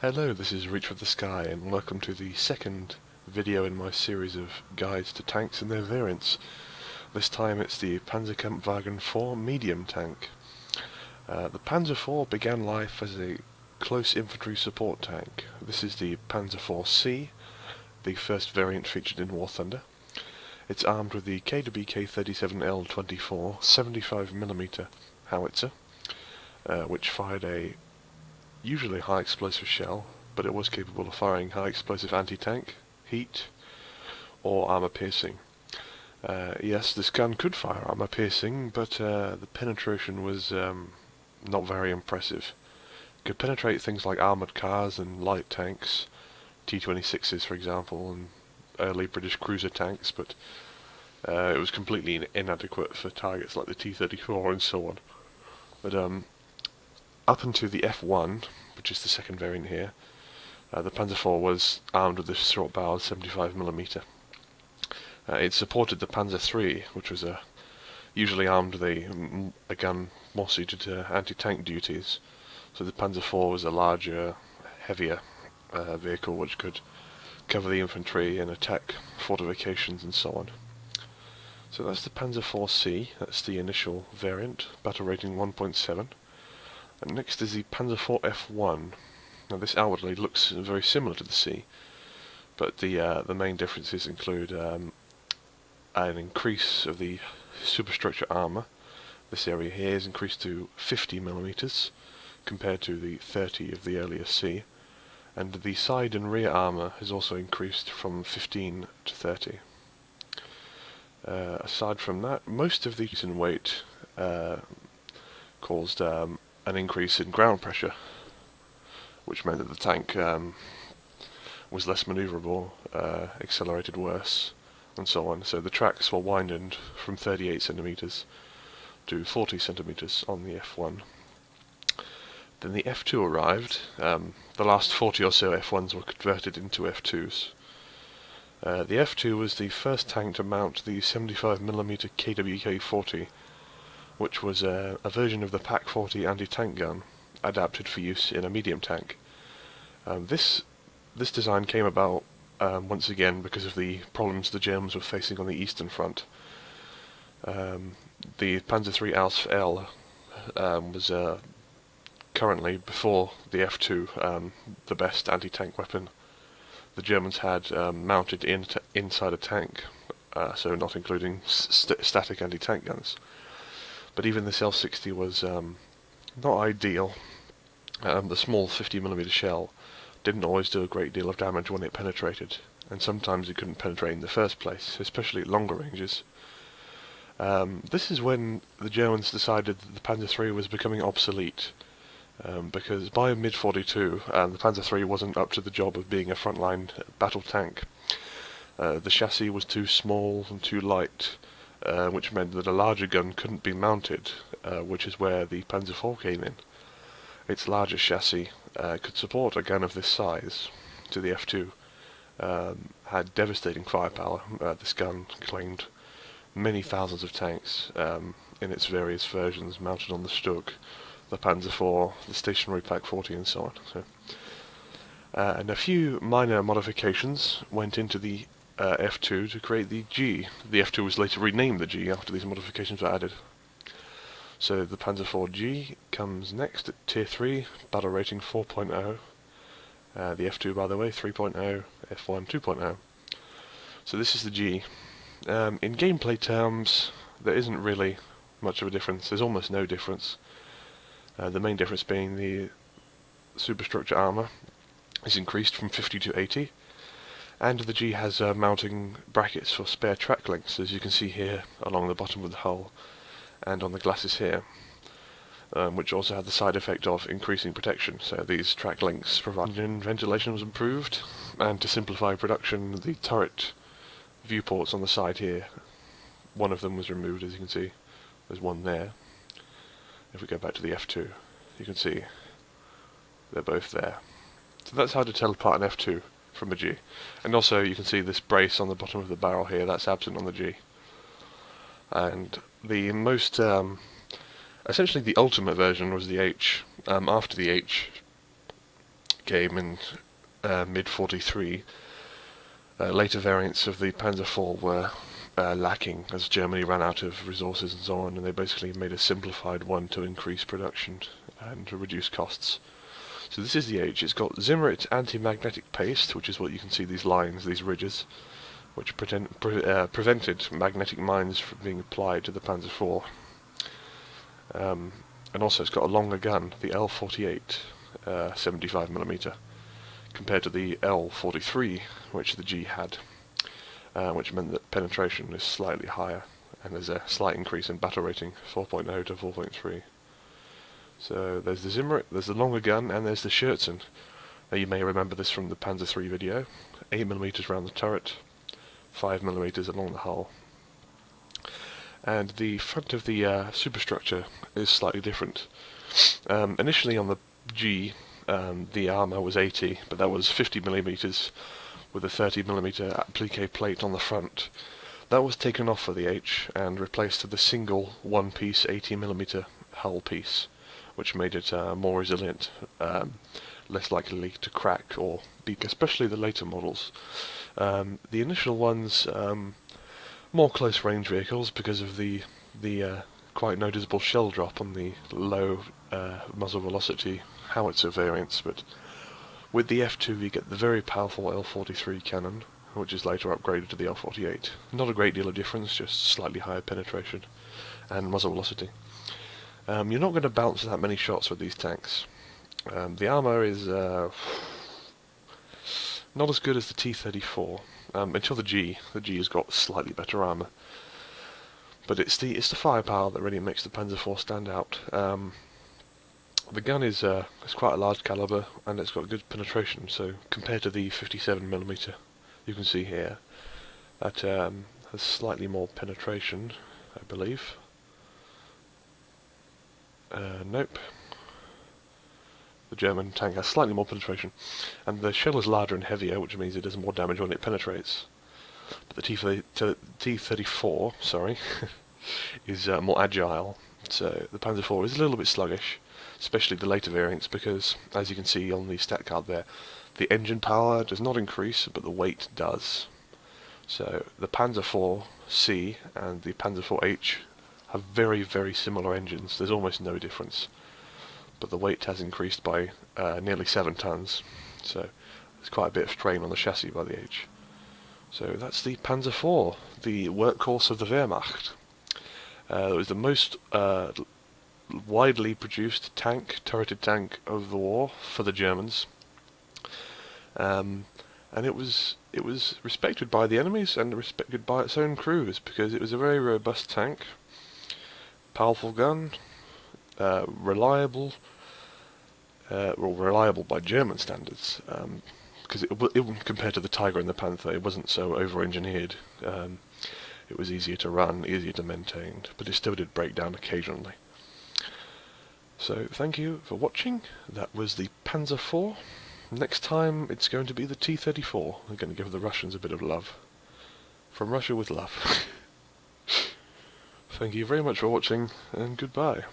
Hello, this is Reach for the Sky, and welcome to the second video in my series of guides to tanks and their variants. This time it's the Panzerkampfwagen 4 medium tank. The Panzer IV began life as a close infantry support tank. This is the Panzer IV-C, the first variant featured in War Thunder. It's armed with the KWK-37L24 75mm howitzer, which fired a usually high explosive shell, but it was capable of firing high explosive anti-tank, heat, or armor piercing. Yes, this gun could fire armor piercing, but the penetration was not very impressive. It could penetrate things like armoured cars and light tanks, T-26s for example, and early British cruiser tanks, but it was completely inadequate for targets like the T-34 and so on. But up until the F1, which is the second variant here, the Panzer IV was armed with this short-barreled 75mm. It supported the Panzer III, which was usually armed with a gun more suited to anti-tank duties. So the Panzer IV was a larger, heavier vehicle which could cover the infantry and attack fortifications and so on. So that's the Panzer IV-C, that's the initial variant, battle rating 1.7. And next is the Panzer IV F1. Now this outwardly looks very similar to the C, but the main differences include an increase of the superstructure armour. This area here is increased to 50mm compared to the 30 of the earlier C, and the side and rear armour has also increased from 15 to 30. Aside from that, most of the increase in weight caused an increase in ground pressure, which meant that the tank was less manoeuvrable, accelerated worse, and so on. So the tracks were widened from 38cm to 40cm on the F1. Then the F2 arrived. The last 40 or so F1s were converted into F2s. The F2 was the first tank to mount the 75mm KWK-40, which was a version of the PaK-40 anti-tank gun, adapted for use in a medium tank. This design came about once again because of the problems the Germans were facing on the Eastern Front. The Panzer III Ausf-L was currently, before the F2, the best anti-tank weapon the Germans had mounted inside a tank, so not including static anti-tank guns. But even this L60 was not ideal. The small 50mm shell didn't always do a great deal of damage when it penetrated, and sometimes it couldn't penetrate in the first place, especially at longer ranges. This is when the Germans decided that the Panzer III was becoming obsolete, because by mid-42 the Panzer III wasn't up to the job of being a frontline battle tank. The chassis was too small and too light, which meant that a larger gun couldn't be mounted, which is where the Panzer IV came in. Its larger chassis could support a gun of this size to the F2, had devastating firepower. This gun claimed many thousands of tanks in its various versions mounted on the Stug, the Panzer IV, the stationary PaK-40 and so on. And a few minor modifications went into the F2 to create the G. The F2 was later renamed the G after these modifications were added. So the Panzer IV G comes next at Tier 3, battle rating 4.0. The F2, by the way, 3.0, F1 2.0. So this is the G. In gameplay terms, there isn't really much of a difference. There's almost no difference. The main difference being the superstructure armour is increased from 50 to 80. And the G has mounting brackets for spare track links, as you can see here along the bottom of the hull and on the glasses here, which also had the side effect of increasing protection. So these track links provided ventilation was improved, and to simplify production, the turret viewports on the side here, one of them was removed, as you can see. There's one there. If we go back to the F2, you can see they're both there. So that's how to tell apart an F2 from a G. And also you can see this brace on the bottom of the barrel here, that's absent on the G. And the most, essentially the ultimate version was the H. After the H game in mid-43, later variants of the Panzer IV were lacking as Germany ran out of resources and so on, and they basically made a simplified one to increase production and to reduce costs. So this is the H. It's got Zimmerit anti-magnetic paste, which is what you can see, these lines, these ridges, which prevented magnetic mines from being applied to the Panzer IV. And also it's got a longer gun, the L48, 75mm, compared to the L43, which the G had, which meant that penetration is slightly higher, and there's a slight increase in battle rating, 4.0 to 4.3. So there's the Zimmerit, there's the longer gun, and there's the Scherzen. Now you may remember this from the Panzer III video, 8mm around the turret, 5mm along the hull. And the front of the superstructure is slightly different. Initially on the G, the armour was 80, but that was 50mm with a 30mm applique plate on the front. That was taken off for the H and replaced with a single one-piece 80mm hull piece, which made it more resilient, less likely to crack or beak, especially the later models. The initial ones, more close-range vehicles because of the quite noticeable shell drop on the low muzzle velocity howitzer variants, but with the F2 you get the very powerful L43 cannon, which is later upgraded to the L48. Not a great deal of difference, just slightly higher penetration and muzzle velocity. You're not going to bounce that many shots with these tanks. The armour is not as good as the T-34, until the G. The G has got slightly better armour. But it's the firepower that really makes the Panzer IV stand out. The gun is quite a large caliber, and it's got good penetration, so compared to the 57mm you can see here, that has slightly more penetration, I believe. Nope. The German tank has slightly more penetration, and the shell is larger and heavier, which means it does more damage when it penetrates. But the T-34, sorry, is more agile, so the Panzer IV is a little bit sluggish, especially the later variants, because, as you can see on the stat card there, the engine power does not increase, but the weight does. So the Panzer IV-C and the Panzer IV-H have very, very similar engines. There's almost no difference. But the weight has increased by nearly 7 tons, so there's quite a bit of strain on the chassis by the H. So that's the Panzer IV, the workhorse of the Wehrmacht. It was the most widely produced turreted tank of the war for the Germans, and it was respected by the enemies and respected by its own crews because it was a very robust tank, powerful gun, reliable. Reliable by German standards, because it compared to the Tiger and the Panther, it wasn't so over-engineered. It was easier to run, easier to maintain, but it still did break down occasionally. So thank you for watching. That was the Panzer IV. Next time it's going to be the T-34. We're going to give the Russians a bit of love. From Russia with love. Thank you very much for watching, and goodbye.